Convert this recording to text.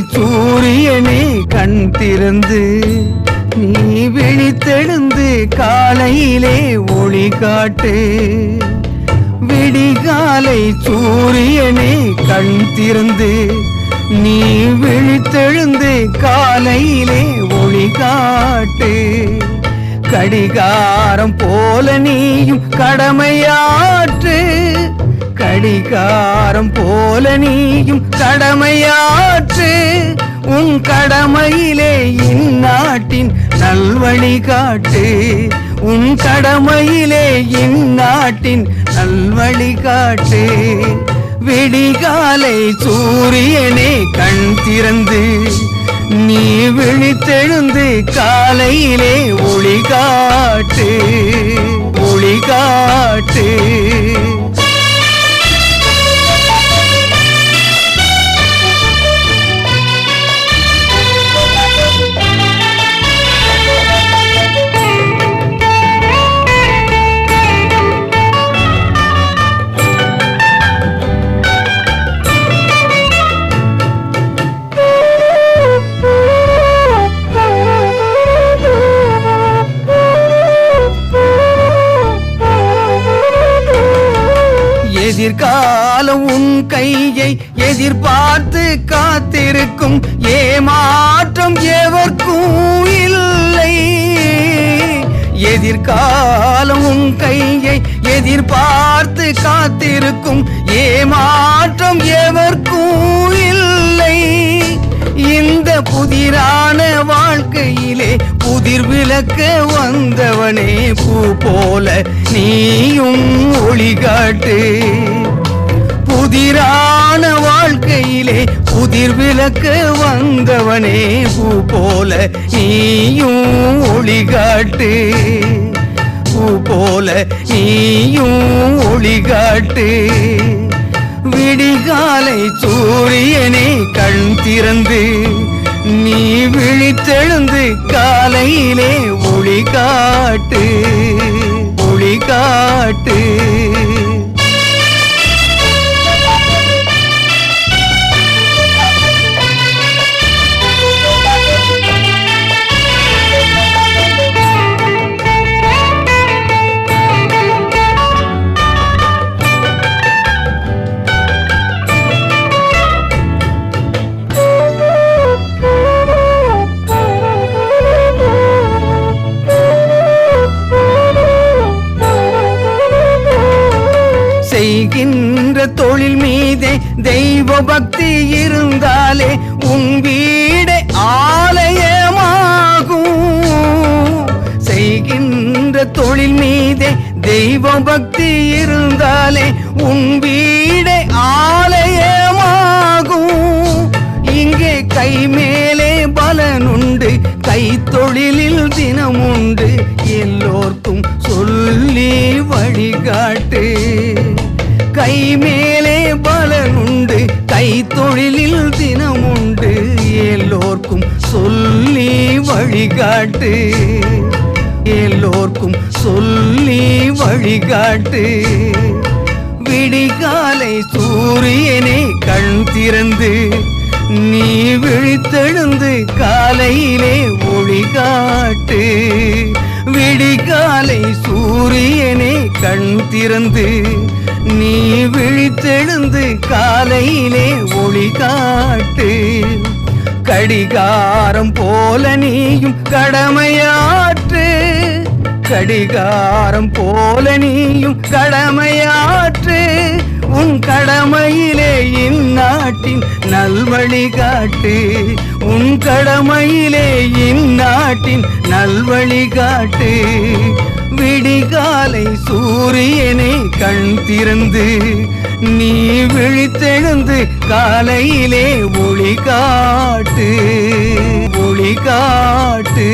சூரியனே கண் திறந்து நீ விழித்தெழுந்து காலையிலே ஒளி காட்டு. விடிகாலை சூரியனே கண் திறந்து நீ விழித்தெழுந்து காலையிலே ஒளி காட்டு. கடிகாரம் போல நீயும் கடமையாற்று. கடிகாரம் போல நீயும் கடமையாற்று. உன் கடமையிலே இந்நாட்டின் நல்வழி காட்டு. உன் கடமையிலே இந்நாட்டின் நல்வழி காட்டு. விடிகாலை சூரியனே கண் திறந்து நீ விழித்தெழுந்து காலையிலே ஒளி காட்டு. ஒளி காட்டு. எதிர்காலம் உன் கையை எதிர்பார்த்து காத்திருக்கும். ஏமாற்றம் எவர்க்கும் இல்லை. எதிர்காலம் உன் கையை எதிர்பார்த்து காத்திருக்கும். ஏமாற்றம் எவர்க்கும் இல்லை. இந்த புதிரான வாழ்க்கையிலே புதிர் விளக்க வந்தவனே பூ போல நீயும் ஒளி காட்டு. புதிரான வாழ்க்கையிலே புதிர் விளக்க வந்தவனே பூ போல நீயும் ஒளி காட்டு. பூ போல நீயும் ஒளி காட்டு. விடிகாலை சூரியனே கண் திறந்து நீ விழித்தெழுந்து காலையிலே ஒளி காட்டு. ஒளி காட்டு. செய்கின்ற தொழில் மீதே தெய்வ பக்தி இருந்தாலே உன் வீடே ஆலயமாகும். செய்கின்ற தொழில் மீதே தெய்வ பக்தி இருந்தாலே உன் வீடே ஆலயமாகும். இங்கே கை மேலே பலனுண்டு. கை தொழிலில் தினமுண்டு. எல்லோர்க்கும் சொல்லி வழிகாட்டு. கை மேலே பலனுண்டு. கை தொழிலில் தினமுண்டு. எல்லோர்க்கும் சொல்லி வழிகாட்டு. எல்லோர்க்கும் சொல்லி வழிகாட்டு. விடிகாலை சூரியனே கண் திறந்து நீ விழித்தெழுந்து காலையிலே ஒளி காட்டு. விடிகாலை சூரியனே கண் திறந்து நீ விழித்தெழுந்து காலையிலே ஒளி காட்டு. கடிகாரம் போல நீயும் கடமையாற்று. கடிகாரம் போல நீயும் கடமையாற்று. உன் கடமையிலே இந்நாட்டின் நல்வழி காட்டு. உன் கடமையிலே இந்நாட்டின் நல்வழி காட்டு. விடிகாலை சூரியனே கண் திறந்து நீ விழித்தெழுந்து காலையிலே ஒளி காட்டு. ஒளி காட்டு.